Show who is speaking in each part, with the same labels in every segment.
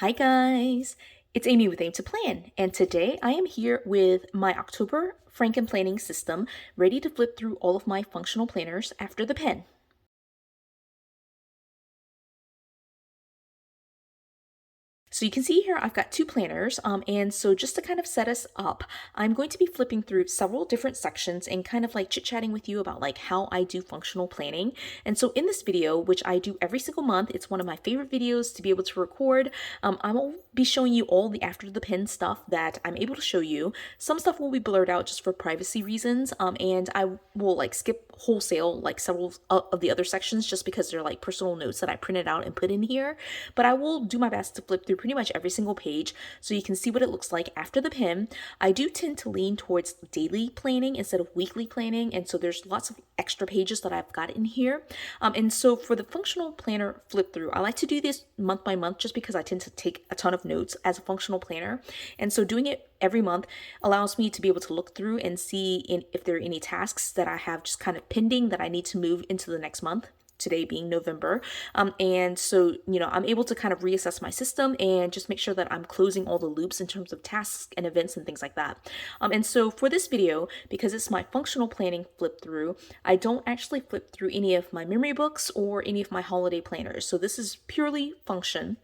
Speaker 1: Hi guys, it's Amy with Aim to Plan, and today I am here with my October Frankenplanning system, ready to flip through all of my functional planners after the pen. So you can see here I've got two planners, and so just to kind of set us up, I'm going to be flipping through several different sections and kind of like chit-chatting with you about like how I do functional planning. And so in this video, which I do every single month, it's one of my favorite videos to be able to record. I will be showing you all the after the pen stuff that I'm able to show you. Some stuff will be blurred out just for privacy reasons, and I will like skip wholesale like several of the other sections just because they're like personal notes that I printed out and put in here. But I will do my best to flip through pretty much every single page so you can see what it looks like after the pen. I do tend to lean towards daily planning instead of weekly planning, and so there's lots of extra pages that I've got in here. And so for the functional planner flip through, I like to do this month by month just because I tend to take a ton of notes as a functional planner. And so doing it every month allows me to be able to look through and see if there are any tasks that I have just kind of pending that I need to move into the next month, today being November. And so, I'm able to kind of reassess my system and just make sure that I'm closing all the loops in terms of tasks and events and things like that. And so for this video, because it's my functional planning flip through, I don't actually flip through any of my memory books or any of my holiday planners. So this is purely function.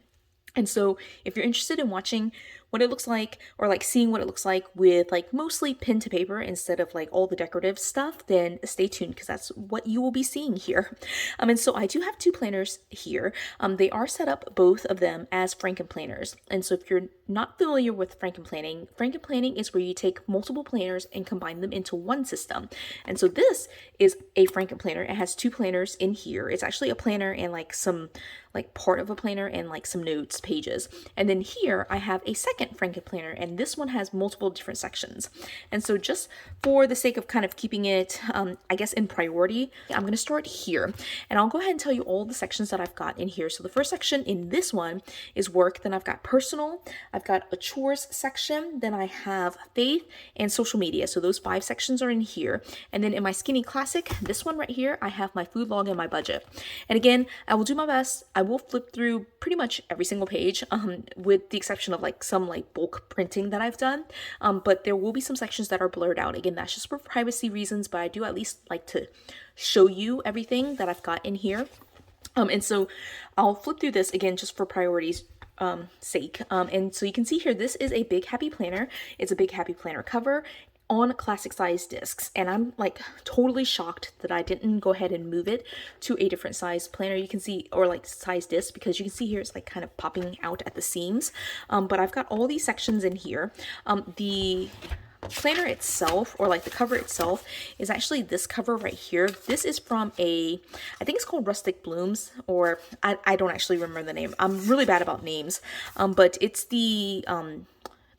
Speaker 1: And so if you're interested in watching what it looks like or like seeing what it looks like with like mostly pen to paper instead of like all the decorative stuff, then stay tuned because that's what you will be seeing here. And so I do have two planners here. They are set up, both of them, as Frankenplanners. And so if you're not familiar with Frankenplanning is where you take multiple planners and combine them into one system. And so this is a Frankenplanner. It has two planners in here. It's actually a planner and like some like part of a planner and like some notes pages. And then here I have a second Frankenplanner, and this one has multiple different sections. And so just for the sake of kind of keeping it, I guess, in priority, I'm going to start here. And I'll go ahead and tell you all the sections that I've got in here. So the first section in this one is work. Then I've got personal. I've got a chores section. Then I have faith and social media. So those 5 sections are in here. And then in my skinny classic, this one right here, I have my food log and my budget. And again, I will do my best. I will flip through pretty much every single page, with the exception of like some like bulk printing that I've done. But there will be some sections that are blurred out. Again, that's just for privacy reasons, but I do at least like to show you everything that I've got in here. And so I'll flip through this again just for priorities sake. And so you can see here, this is a Big Happy Planner. It's a Big Happy Planner cover on classic size discs, and I'm like totally shocked that I didn't go ahead and move it to a different size planner. You can see, or like size disc, because you can see here it's like kind of popping out at the seams. But I've got all these sections in here. The planner itself, or like the cover itself, is actually this cover right here. This is from I think it's called Rustic Blooms, or I don't actually remember the name. I'm really bad about names. But it's the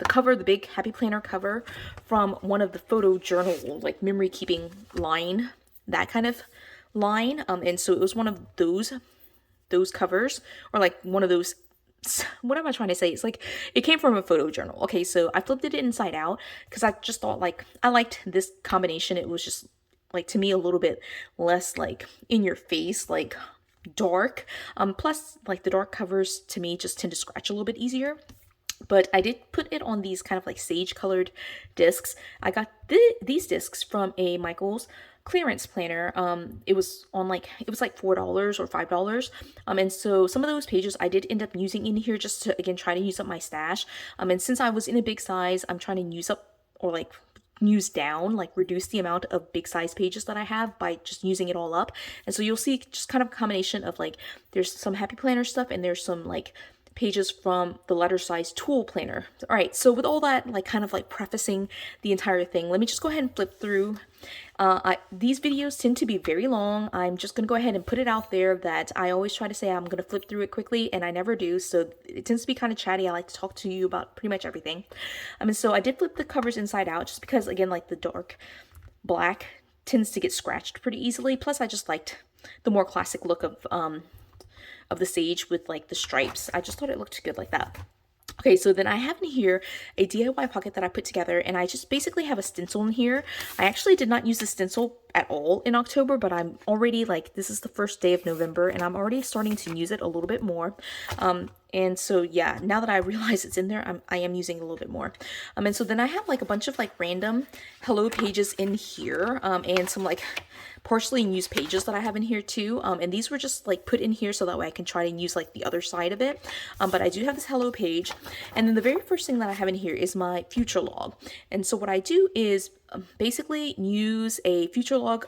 Speaker 1: cover, the Big Happy Planner cover, from one of the photo journal, like memory keeping line, that kind of line. And so it was one of those covers, or like one of those, what am I trying to say? It's like it came from a photo journal. Okay, so I flipped it inside out because I just thought like I liked this combination. It was just like, to me, a little bit less like in your face, like dark. Plus like the dark covers to me just tend to scratch a little bit easier. But I did put it on these kind of like sage colored discs. I got these discs from a Michael's clearance planner. It was like $4 or $5. And so some of those pages I did end up using in here just to, again, try to use up my stash. And since I was in a big size, I'm trying to use up, or like use down, like reduce the amount of big size pages that I have by just using it all up. And so you'll see just kind of a combination of like, there's some Happy Planner stuff and there's some like pages from the letter size tool planner. All right, so with all that like kind of like prefacing the entire thing, let me just go ahead and flip through. These videos tend to be very long. I'm just gonna go ahead and put it out there that I always try to say I'm gonna flip through it quickly, and I never do, so it tends to be kind of chatty. I like to talk to you about pretty much everything. And so I did flip the covers inside out just because, again, like the dark black tends to get scratched pretty easily. Plus I just liked the more classic look of the sage with like the stripes. I just thought it looked good like that. Okay, so then I have in here a DIY pocket that I put together, and I just basically have a stencil in here. I actually did not use the stencil at all in October, but I'm already like, this is the first day of November and I'm already starting to use it a little bit more. And so yeah, now that I realize it's in there, I am using a little bit more. And so then I have like a bunch of like random hello pages in here, and some like partially used pages that I have in here too. And these were just like put in here so that way I can try to use like the other side of it. But I do have this hello page. And then the very first thing that I have in here is my future log. And so what I do is basically use a future log.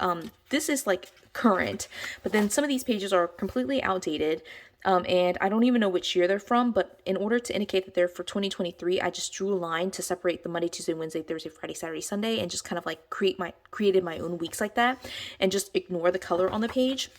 Speaker 1: This is like current, but then some of these pages are completely outdated. And I don't even know which year they're from, but in order to indicate that they're for 2023, I just drew a line to separate the Monday, Tuesday, Wednesday, Thursday, Friday, Saturday, Sunday, and just kind of like created my own weeks like that, and just ignore the color on the page.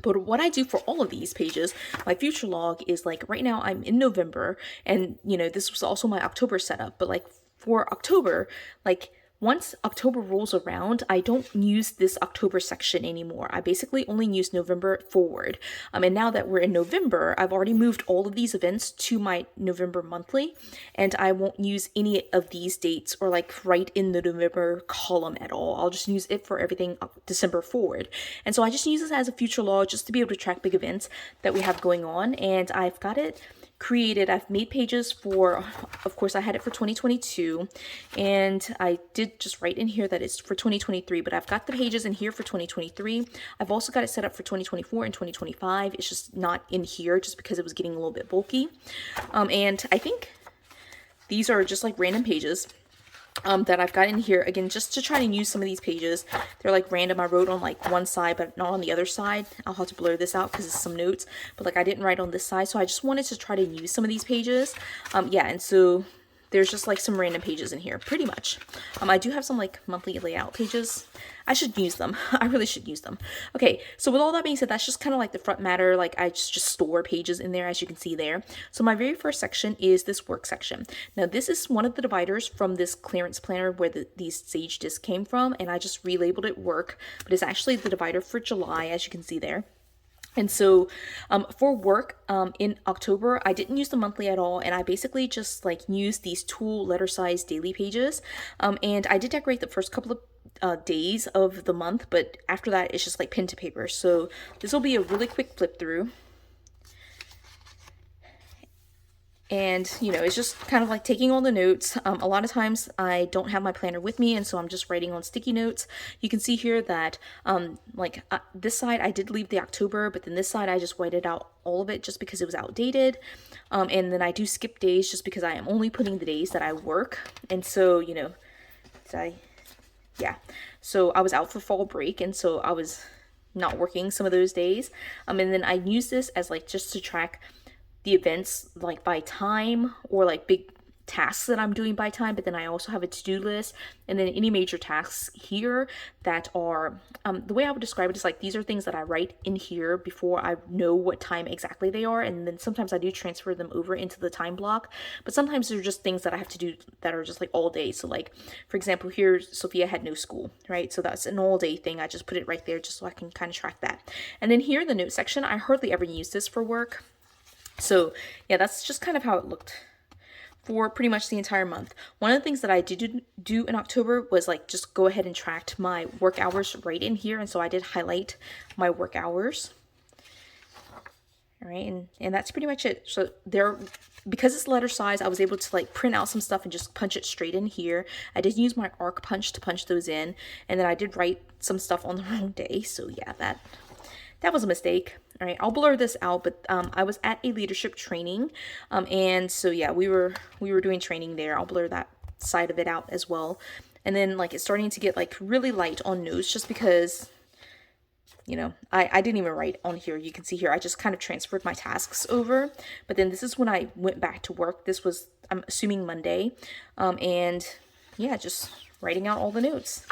Speaker 1: But what I do for all of these pages, my future log is like right now I'm in November, and this was also my October setup, but like for October, like once October rolls around, I don't use this October section anymore. I basically only use November forward. And now that we're in November, I've already moved all of these events to my November monthly, and I won't use any of these dates or like write in the November column at all. I'll just use it for everything December forward. And so I just use this as a future log just to be able to track big events that we have going on. And I've got it created. I've made pages for, of course, I had it for 2022, and I did just write in here that it's for 2023, but I've got the pages in here for 2023. I've also got it set up for 2024 and 2025. It's just not in here just because it was getting a little bit bulky. And I think these are just like random pages that I've got in here, again, just to try to use some of these pages. They're like random. I wrote on like one side, but not on the other side. I'll have to blur this out because it's some notes, but like I didn't write on this side. So I just wanted to try to use some of these pages. Yeah, and so there's just like some random pages in here, pretty much. I do have some like monthly layout pages. I should use them. I really should use them. Okay, so with all that being said, that's just kind of like the front matter. Like I just store pages in there, as you can see there. So my very first section is this work section. Now this is one of the dividers from this clearance planner where these Sage discs came from, and I just relabeled it work, but it's actually the divider for July, as you can see there. And so for work in October, I didn't use the monthly at all, and I basically just like used these tool letter size daily pages. And I did decorate the first couple of days of the month, but after that it's just like pen to paper. So this will be a really quick flip through. And, it's just kind of like taking all the notes. A lot of times I don't have my planner with me, and so I'm just writing on sticky notes. You can see here that this side I did leave the October, but then this side I just whited out all of it just because it was outdated. And then I do skip days just because I am only putting the days that I work. And so, so I was out for fall break, and so I was not working some of those days. And then I use this as like just to track the events like by time, or like big tasks that I'm doing by time, but then I also have a to-do list, and then any major tasks here that are, the way I would describe it is like, these are things that I write in here before I know what time exactly they are, and then sometimes I do transfer them over into the time block, but sometimes they're just things that I have to do that are just like all day. So like, for example, here, Sophia had no school, right? So that's an all day thing. I just put it right there just so I can kind of track that. And then here in the note section, I hardly ever use this for work. So yeah, that's just kind of how it looked for pretty much the entire month. One of the things that I did do in October was like just go ahead and track my work hours right in here, and so I did highlight my work hours. All right, and that's pretty much it. So there, because it's letter size, I was able to like print out some stuff and just punch it straight in here. I did use my arc punch to punch those in, and then I did write some stuff on the wrong day. So yeah, that was a mistake. All right, I'll blur this out, but I was at a leadership training, and so yeah, we were doing training there. I'll blur that side of it out as well. And then like it's starting to get like really light on notes just because, I didn't even write on here. You can see here, I just kind of transferred my tasks over. But then this is when I went back to work. This was, I'm assuming, Monday, and yeah, just writing out all the notes.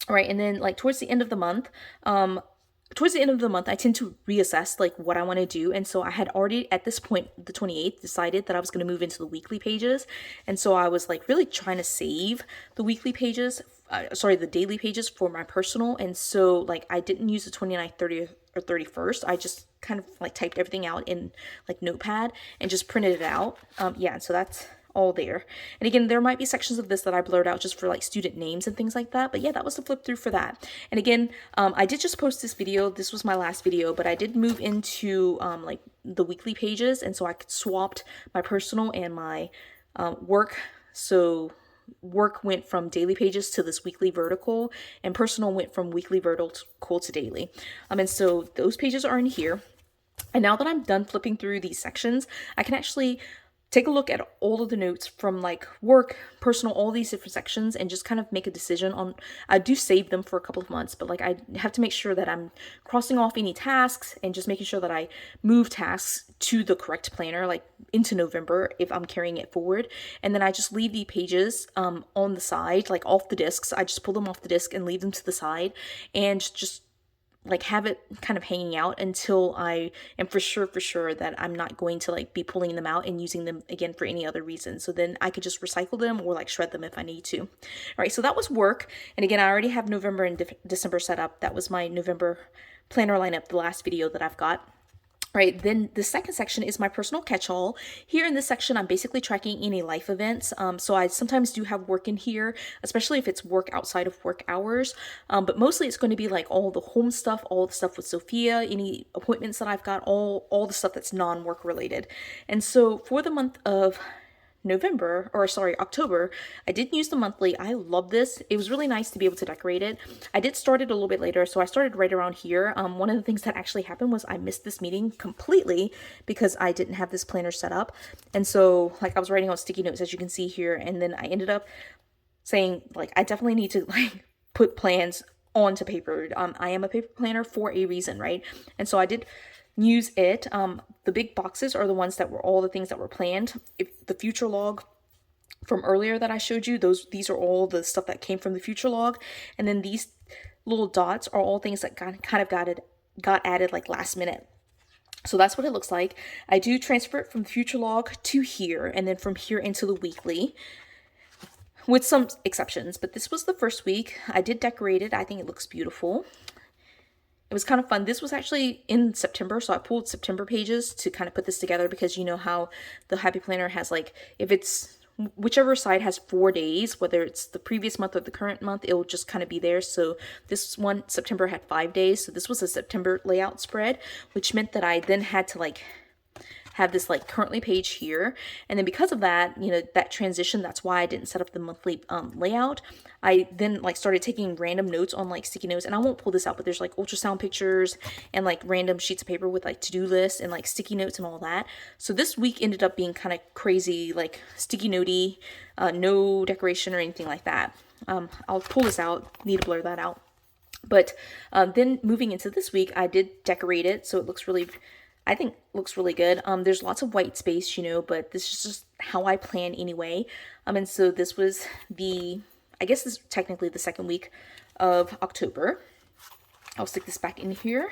Speaker 1: All right, and then like towards the end of the month, I tend to reassess like what I want to do. And so I had already at this point, the 28th, decided that I was going to move into the weekly pages. And so I was like really trying to save the weekly pages, the daily pages for my personal. And so like I didn't use the 29th, 30th, or 31st. I just kind of like typed everything out in like Notepad and just printed it out. Yeah, and so that's all there. And again, there might be sections of this that I blurred out just for like student names and things like that. But yeah, that was the flip through for that. And again, I did just post this video. This was my last video, but I did move into like the weekly pages. And so I swapped my personal and my work. So work went from daily pages to this weekly vertical, and personal went from weekly vertical to daily. And so those pages are in here. And now that I'm done flipping through these sections, I can actually take a look at all of the notes from like work, personal, all these different sections, and just kind of make a decision on, I do save them for a couple of months, but like I have to make sure that I'm crossing off any tasks and just making sure that I move tasks to the correct planner, like into November if I'm carrying it forward. And then I just leave the pages on the side, like off the discs. I just pull them off the disc and leave them to the side and just like have it kind of hanging out until I am for sure that I'm not going to like be pulling them out and using them again for any other reason. So then I could just recycle them or like shred them if I need to. All right, so that was work. And again, I already have November and December set up. That was my November planner lineup, the last video that I've got. Right, then the second section is my personal catch-all. Here in this section, I'm basically tracking any life events. So I sometimes do have work in here, especially if it's work outside of work hours. But mostly it's going to be like all the home stuff, all the stuff with Sophia, any appointments that I've got, all the stuff that's non-work related. And so for the month of October, I didn't use the monthly. I love this. It was really nice to be able to decorate it. I did start it a little bit later, so I started right around here. One of the things that actually happened was I missed this meeting completely because I didn't have this planner set up. And so like I was writing on sticky notes, as you can see here, and then I ended up saying like I definitely need to like put plans onto paper. I am a paper planner for a reason, right? And so I did use it. The big boxes are the ones that were all the things that were planned. If the future log from earlier that I showed you, these are all the stuff that came from the future log. And then these little dots are all things that got added like last minute. So that's what it looks like. I do transfer it from the future log to here, and then from here into the weekly, with some exceptions. But this was the first week. I did decorate it. I think it looks beautiful. It was kind of fun. This was actually in September, so I pulled September pages to kind of put this together because you know how the Happy Planner has like, if it's whichever side has 4 days, whether it's the previous month or the current month, it will just kind of be there. So this one, September, had 5 days. So this was a September layout spread, which meant that I then had to like have this like currently page here. And then because of that, you know, that transition, that's why I didn't set up the monthly layout. I then like started taking random notes on like sticky notes, and I won't pull this out, but there's like ultrasound pictures and like random sheets of paper with like to-do lists and like sticky notes and all that. So this week ended up being kind of crazy, like sticky notey, no decoration or anything like that. I'll pull this out, need to blur that out. But then moving into this week, I did decorate it, so it looks really, I think looks really good. There's lots of white space, you know, but this is just how I plan anyway. And so this was I guess this is technically the second week of October. I'll stick this back in here.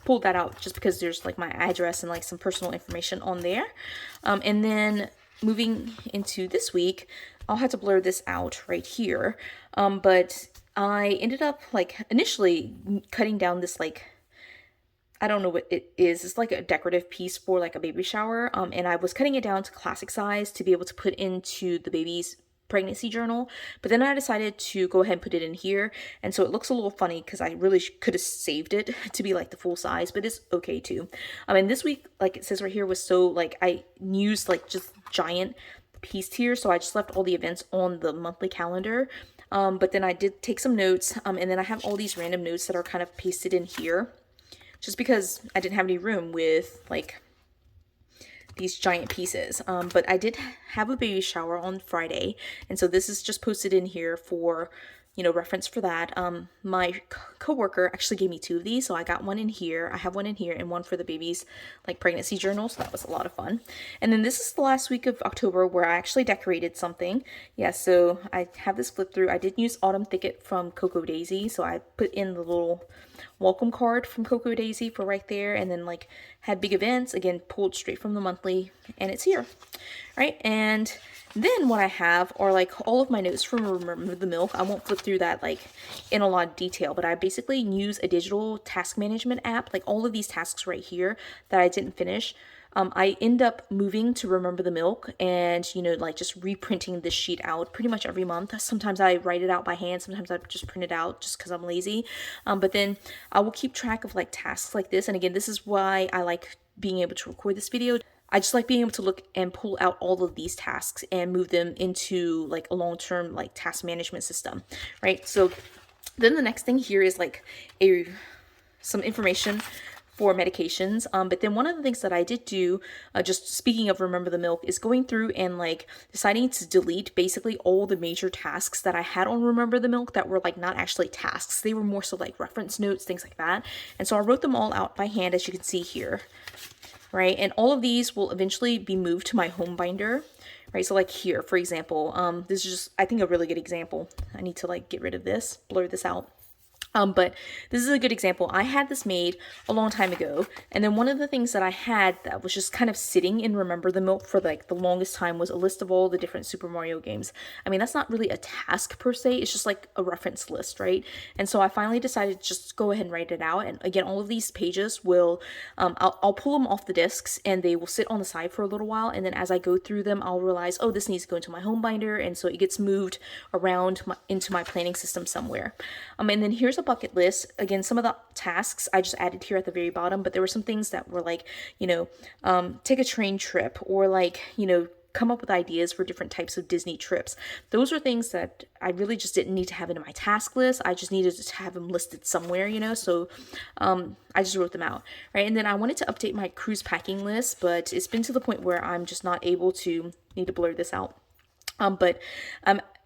Speaker 1: Pulled that out just because there's like my address and like some personal information on there. And then moving into this week, I'll have to blur this out right here. But I ended up like initially cutting down this like, I don't know what it is. It's like a decorative piece for like a baby shower. And I was cutting it down to classic size to be able to put into the baby's pregnancy journal. But then I decided to go ahead and put it in here. And so it looks a little funny because I really could have saved it to be like the full size, but it's okay too. And this week, like it says right here, was so like I used like just giant piece here. So I just left all the events on the monthly calendar. But then I did take some notes. And then I have all these random notes that are kind of pasted in here, just because I didn't have any room with like these giant pieces. But I did have a baby shower on Friday, and so this is just posted in here for, you know, reference for that. My coworker actually gave me 2 of these, so I got one in here. I have one in here and one for the baby's like pregnancy journal, so that was a lot of fun. And then this is the last week of October where I actually decorated something. Yeah, so I have this flip through. I did use Autumn Thicket from Cocoa Daisy, so I put in the little welcome card from Cocoa Daisy for right there, and then like had big events, again pulled straight from the monthly, and it's here, right? And then what I have are like all of my notes from Remember the Milk. I won't flip through that like in a lot of detail, but I basically use a digital task management app, like all of these tasks right here that I didn't finish. I end up moving to Remember the Milk and, you know, like just reprinting this sheet out pretty much every month. Sometimes I write it out by hand, sometimes I just print it out just because I'm lazy. But then I will keep track of like tasks like this. And again, this is why I like being able to record this video. I just like being able to look and pull out all of these tasks and move them into like a long-term like task management system, right? So then the next thing here is like some information for medications. But then one of the things that I did do, just speaking of Remember the Milk, is going through and like deciding to delete basically all the major tasks that I had on Remember the Milk that were like not actually tasks. They were more so like reference notes, things like that. And so I wrote them all out by hand, as you can see here, right? And all of these will eventually be moved to my home binder, right? So like here, for example, this is just, I think, a really good example. I need to like get rid of this, blur this out. But this is a good example. I had this made a long time ago, and then one of the things that I had that was just kind of sitting in Remember the Milk for like the longest time was a list of all the different Super Mario games. I mean, that's not really a task per se, it's just like a reference list, right? And so I finally decided to just go ahead and write it out. And again, all of these pages will, I'll pull them off the discs and they will sit on the side for a little while. And then as I go through them, I'll realize, oh, this needs to go into my home binder. And so it gets moved around into my planning system somewhere. And then here's a bucket list. Again, some of the tasks I just added here at the very bottom, but there were some things that were like, you know, take a train trip, or like, you know, come up with ideas for different types of Disney trips. Those are things that I really just didn't need to have in my task list. I just needed to have them listed somewhere, you know, so I just wrote them out, right? And then I wanted to update my cruise packing list, but it's been to the point where I'm just not able to, need to blur this out. But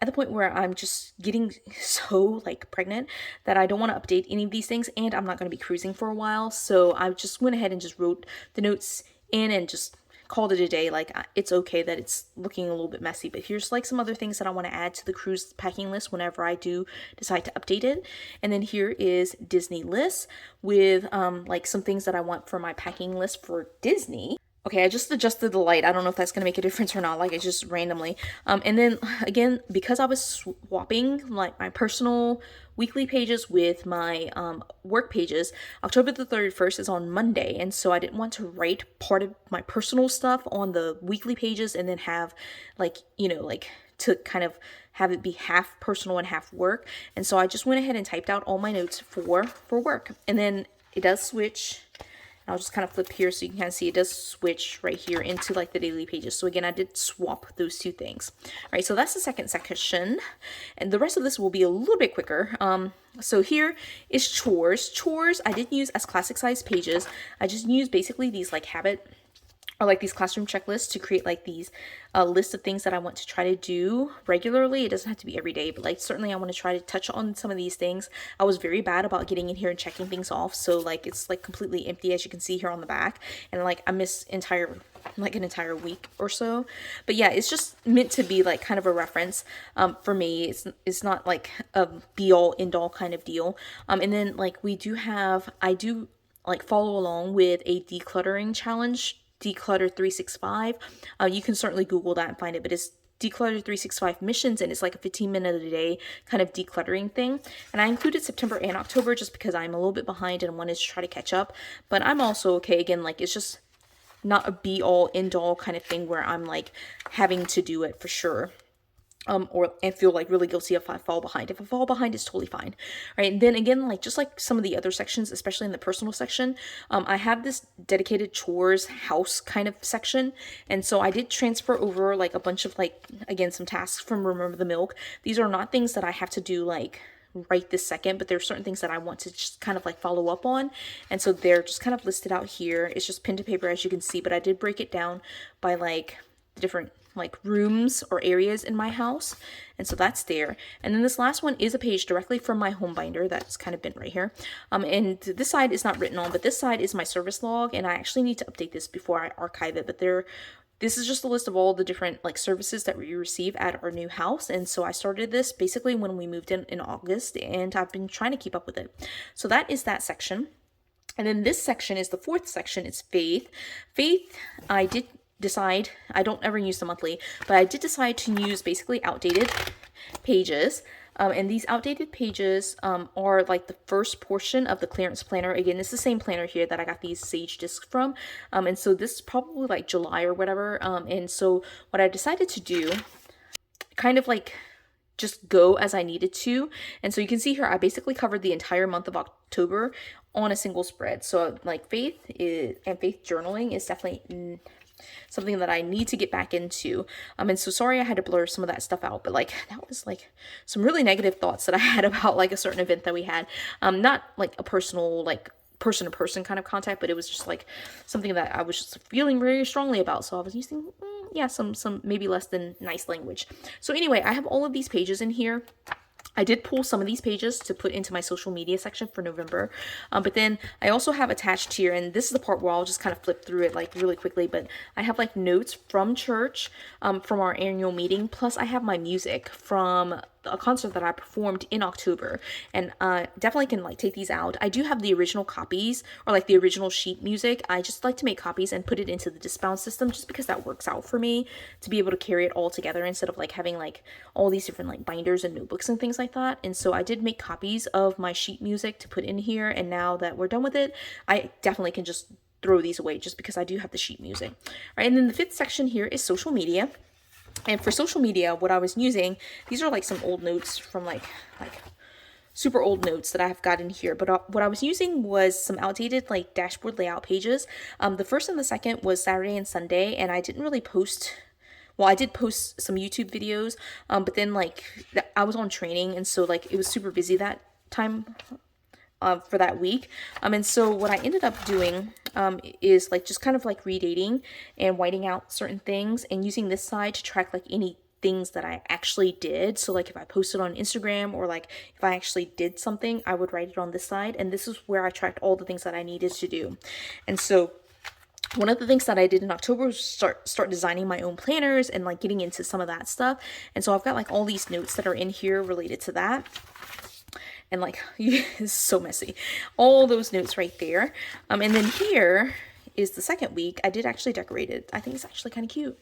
Speaker 1: at the point where I'm just getting so like pregnant that I don't want to update any of these things, and I'm not going to be cruising for a while. So I just went ahead and just wrote the notes in and just called it a day. Like, it's okay that it's looking a little bit messy, but here's like some other things that I want to add to the cruise packing list whenever I do decide to update it. And then here is Disney lists with like some things that I want for my packing list for Disney. Okay, I just adjusted the light. I don't know if that's going to make a difference or not, like it's just randomly. And then again, because I was swapping like my personal weekly pages with my work pages, October the 31st is on Monday. And so I didn't want to write part of my personal stuff on the weekly pages and then have like, you know, like to kind of have it be half personal and half work. And so I just went ahead and typed out all my notes for work. And then it does switch. I'll just kind of flip here so you can kind of see it does switch right here into like the daily pages. So again, I did swap those two things. All right, so that's the second section. And the rest of this will be a little bit quicker. So here is chores. Chores I didn't use as classic size pages. I just used basically these like habit or like these classroom checklists to create like these list of things that I want to try to do regularly. It doesn't have to be every day, but like certainly I want to try to touch on some of these things. I was very bad about getting in here and checking things off, so like it's like completely empty, as you can see here on the back, and like I miss an entire week or so. But yeah, it's just meant to be like kind of a reference for me. It's not like a be all end all kind of deal. And then like I do like follow along with a decluttering challenge, Declutter 365. You can certainly Google that and find it, but it's Declutter 365 missions, and it's like a 15-minute a day kind of decluttering thing. And I included September and October just because I'm a little bit behind and wanted to try to catch up. But I'm also okay. Again, like it's just not a be all end all kind of thing where I'm like having to do it for sure. And feel like really guilty if I fall behind. If I fall behind, it's totally fine, right? And then again, like just like some of the other sections, especially in the personal section, I have this dedicated chores house kind of section, and so I did transfer over like a bunch of like, again, some tasks from Remember the Milk. These are not things that I have to do like right this second, but there are certain things that I want to just kind of like follow up on, and so they're just kind of listed out here. It's just pen to paper, as you can see, but I did break it down by like different like rooms or areas in my house, and so that's there. And then this last one is a page directly from my home binder that's kind of been right here, and this side is not written on, but this side is my service log, and I actually need to update this before I archive it. But this is just a list of all the different like services that we receive at our new house. And so I started this basically when we moved in August, and I've been trying to keep up with it. So that is that section. And then this section is the fourth section. It's faith. I did decide, I don't ever use the monthly, but I did decide to use basically outdated pages. And these outdated pages are like the first portion of the clearance planner. Again, it's the same planner here that I got these Sage discs from. And so this is probably like July or whatever. And so what I decided to do, kind of like just go as I needed to. And so you can see here, I basically covered the entire month of October on a single spread. So like faith journaling is definitely something that I need to get back into. And so sorry I had to blur some of that stuff out, but like that was like some really negative thoughts that I had about like a certain event that we had. Not like a personal, like person to person kind of contact, but it was just like something that I was just feeling very strongly about. So I was using some maybe less than nice language. So anyway, I have all of these pages in here. I did pull some of these pages to put into my social media section for November, but then I also have attached here, and this is the part where I'll just kind of flip through it like really quickly, but I have like notes from church, from our annual meeting, plus I have my music from a concert that I performed in October, and definitely can like take these out. I do have the original copies, or like the original sheet music. I just like to make copies and put it into the discbound system just because that works out for me to be able to carry it all together instead of like having like all these different like binders and notebooks and things like that. And so I did make copies of my sheet music to put in here, and now that we're done with it, I definitely can just throw these away just because I do have the sheet music. All right, and then the fifth section here is social media. And for social media, what I was using, these are like some old notes from like super old notes that I've got in here. But what I was using was some outdated like dashboard layout pages. The first and the second was Saturday and Sunday, and I didn't really post. Well, I did post some YouTube videos, but then like I was on training, and so like it was super busy that time for that week. And so what I ended up doing is like just kind of like redating and whiting out certain things and using this side to track like any things that I actually did. So like if I posted on Instagram, or like if I actually did something, I would write it on this side. And this is where I tracked all the things that I needed to do. And so one of the things that I did in October was start designing my own planners and like getting into some of that stuff. And so I've got like all these notes that are in here related to that. And like, it's so messy. All those notes right there. And then here is the second week. I did actually decorate it. I think it's actually kind of cute.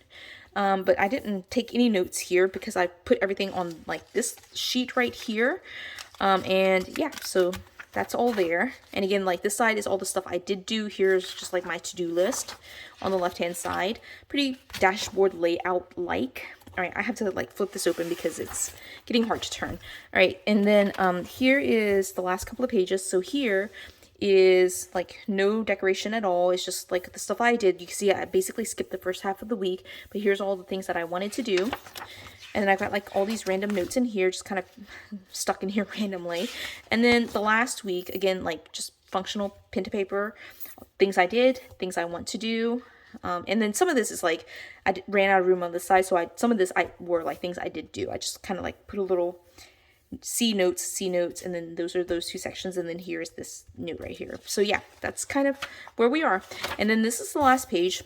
Speaker 1: But I didn't take any notes here because I put everything on like this sheet right here. And yeah, so that's all there. And again, like this side is all the stuff I did do. Here's just like my to-do list on the left-hand side. Pretty dashboard layout-like. All right, I have to like flip this open because it's getting hard to turn. All right, and then here is the last couple of pages. So here is like no decoration at all. It's just like the stuff I did. You can see I basically skipped the first half of the week, but here's all the things that I wanted to do. And then I've got like all these random notes in here, just kind of stuck in here randomly. And then the last week, again, like just functional pen to paper, things I did, things I want to do. And then some of this is like, ran out of room on the side. So some of this were like things I did do. I just kind of like put a little C notes, and then those are those two sections. And then here's this note right here. So yeah, that's kind of where we are. And then this is the last page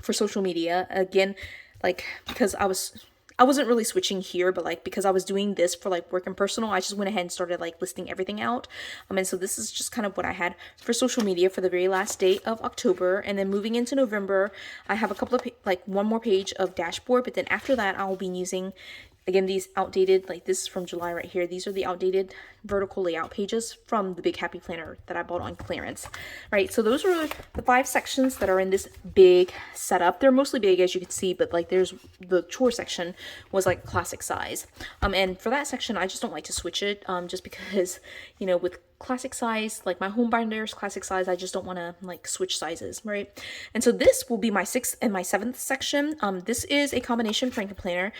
Speaker 1: for social media. Again, like, because I wasn't really switching here, but like because I was doing this for like work and personal, I just went ahead and started like listing everything out. And so this is just kind of what I had for social media for the very last day of October. And then moving into November, I have a couple of like one more page of dashboard, but then after that I'll be using, again, these outdated, like this is from July right here. These are the outdated vertical layout pages from the Big Happy Planner that I bought on clearance, right? So those are the 5 sections that are in this big setup. They're mostly big, as you can see, but like there's the chore section was like classic size. And for that section, I just don't like to switch it, just because, you know, with classic size, like my home binder's classic size, I just don't want to like switch sizes, right? And so this will be my 6th and my 7th section. This is a combination Frankenplanner.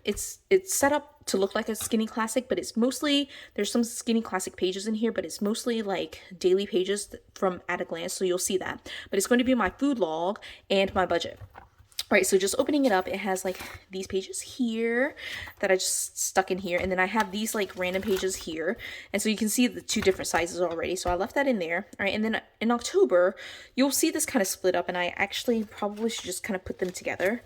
Speaker 1: It's set up to look like a skinny classic, but it's mostly, there's some skinny classic pages in here, but it's mostly like daily pages from at a glance, so you'll see that. But it's going to be my food log and my budget. Right, so just opening it up, it has like these pages here that I just stuck in here, and then I have these like random pages here, and so you can see the 2 different sizes already, so I left that in there. All right, and then in October, you'll see this kind of split up, and I actually probably should just kind of put them together,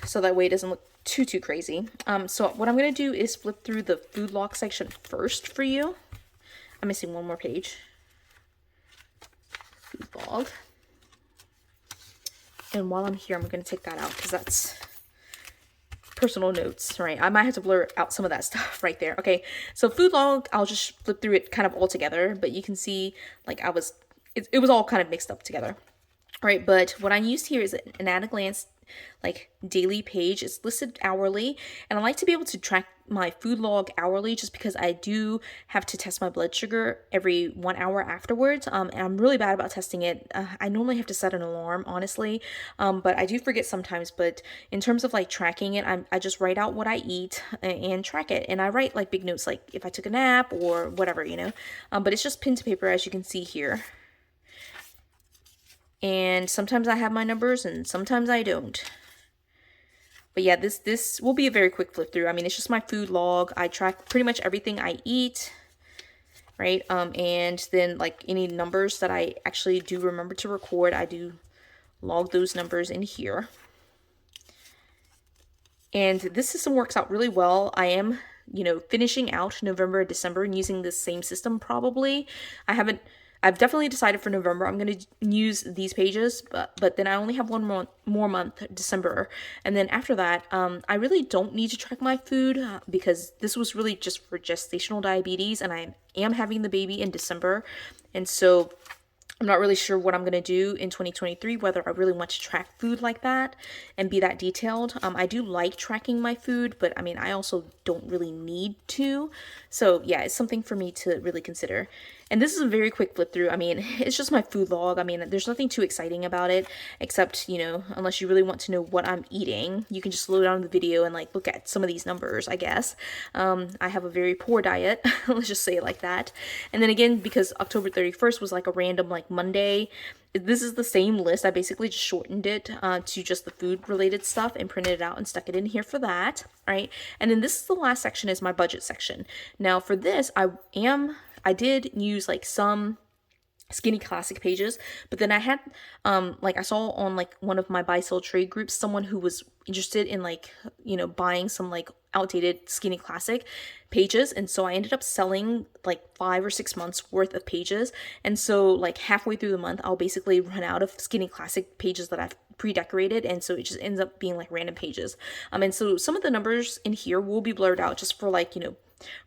Speaker 1: so that way it doesn't look too crazy. So what I'm going to do is flip through the food log section first for you. I'm missing one more page. Food log. And while I'm here, I'm going to take that out because that's personal notes, right? I might have to blur out some of that stuff right there. Okay, so food log, I'll just flip through it kind of all together, but you can see like it was all kind of mixed up together. All right, but what I used here is an at a glance like daily page. It's listed hourly, and I like to be able to track my food log hourly just because I do have to test my blood sugar every 1 hour afterwards. And I'm really bad about testing it. I normally have to set an alarm, honestly, but I do forget sometimes. But in terms of like tracking it, I just write out what I eat and track it, and I write like big notes like if I took a nap or whatever, but it's just pen to paper, as you can see here. And sometimes I have my numbers and sometimes I don't. But yeah, this will be a very quick flip through. I mean, it's just my food log. I track pretty much everything I eat, right? And then like any numbers that I actually do remember to record, I do log those numbers in here. And this system works out really well. I am, finishing out November, December and using this same system probably. I've definitely decided for November I'm going to use these pages, but then I only have one more month, December. And then after that, I really don't need to track my food because this was really just for gestational diabetes, and I am having the baby in December. And so I'm not really sure what I'm going to do in 2023, whether I really want to track food like that and be that detailed. I do like tracking my food, but I mean, I also don't really need to. So yeah, it's something for me to really consider. And this is a very quick flip through. I mean, it's just my food log. I mean, there's nothing too exciting about it, except, unless you really want to know what I'm eating, you can just slow down the video and like look at some of these numbers, I guess. I have a very poor diet, let's just say it like that. And then again, because October 31st was like a random like Monday, this is the same list. I basically just shortened it to just the food related stuff and printed it out and stuck it in here for that, right? And then this is the last section, is my budget section. Now for this, I did use like some Skinny Classic pages, but then I had I saw on like one of my buy sell trade groups someone who was interested in like buying some like outdated Skinny Classic pages, and so I ended up selling like 5 or 6 months worth of pages. And so like halfway through the month I'll basically run out of Skinny Classic pages that I've pre-decorated, and so it just ends up being like random pages. And so some of the numbers in here will be blurred out just for like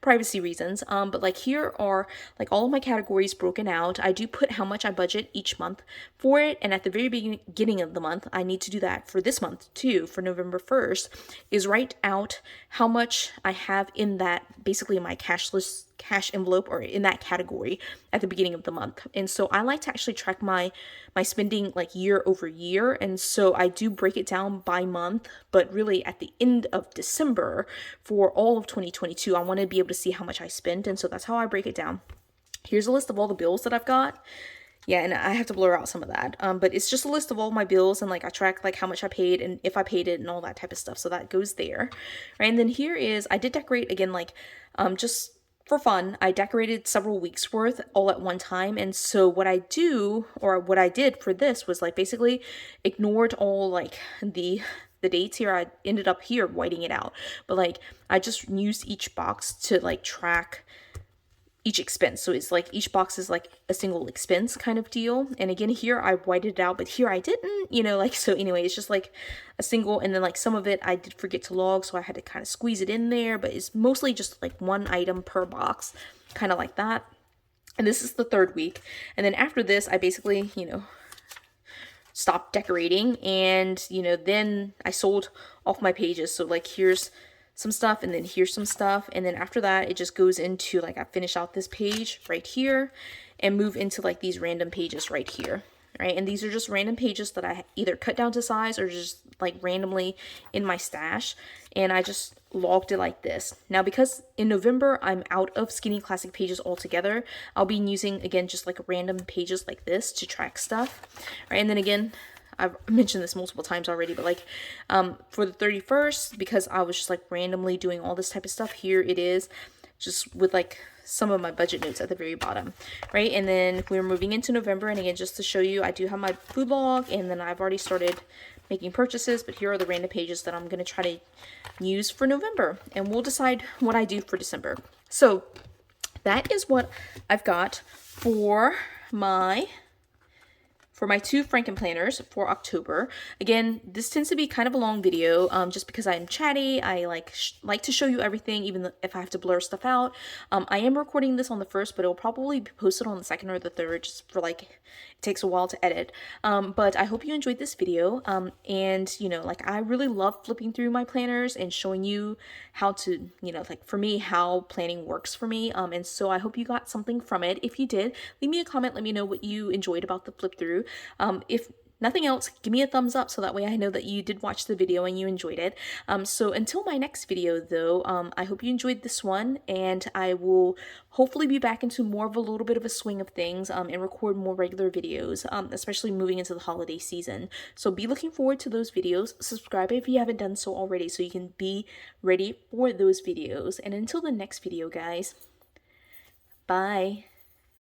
Speaker 1: privacy reasons, but like here are like all of my categories broken out. I do put how much I budget each month for it, and at the very beginning of the month, I need to do that for this month too, for November 1st, is write out how much I have in that, basically my cash envelope, or in that category at the beginning of the month. And so I like to actually track my spending like year over year, and so I do break it down by month, but really at the end of December for all of 2022 I want to be able to see how much I spent, and so that's how I break it down. Here's a list of all the bills that I've got. Yeah, and I have to blur out some of that, but it's just a list of all my bills, and like I track like how much I paid and if I paid it and all that type of stuff, so that goes there, right? And then here is, I did decorate again, like just for fun. I decorated several weeks worth all at one time, and so what I did for this was like basically ignored all like the dates here. I ended up here whiting it out, but like I just used each box to like track each expense. So it's like each box is like a single expense kind of deal. And again, here I whited it out, but here I didn't, so anyway, it's just like a single, and then like some of it I did forget to log, so I had to kind of squeeze it in there, but it's mostly just like one item per box, kind of like that. And this is the 3rd week. And then after this, I basically, stopped decorating, and, then I sold off my pages. So like here's some stuff, and then here's some stuff, and then after that it just goes into like I finish out this page right here and move into like these random pages right here, right? And these are just random pages that I either cut down to size or just like randomly in my stash, and I just logged it like this. Now because in November I'm out of Skinny Classic pages altogether, I'll be using again just like random pages like this to track stuff, right? And then again, I've mentioned this multiple times already, but like for the 31st, because I was just like randomly doing all this type of stuff, here it is just with like some of my budget notes at the very bottom, right? And then we're moving into November, and again, just to show you, I do have my food log, and then I've already started making purchases, but here are the random pages that I'm going to try to use for November, and we'll decide what I do for December. So that is what I've got for my for my two Frankenplanners for October. Again, this tends to be kind of a long video just because I'm chatty. I like to show you everything, even if I have to blur stuff out. I am recording this on the 1st, but it'll probably be posted on the 2nd or the 3rd, just for like, it takes a while to edit. But I hope you enjoyed this video. And you know, like, I really love flipping through my planners and showing you how to, you know, like, for me, how planning works for me. And so I hope you got something from it. If you did, leave me a comment, let me know what you enjoyed about the flip through. If nothing else, give me a thumbs up so that way I know that you did watch the video and you enjoyed it. So until my next video though, I hope you enjoyed this one, and I will hopefully be back into more of a little bit of a swing of things and record more regular videos, especially moving into the holiday season. So be looking forward to those videos. Subscribe if you haven't done so already so you can be ready for those videos. And until the next video, guys, bye.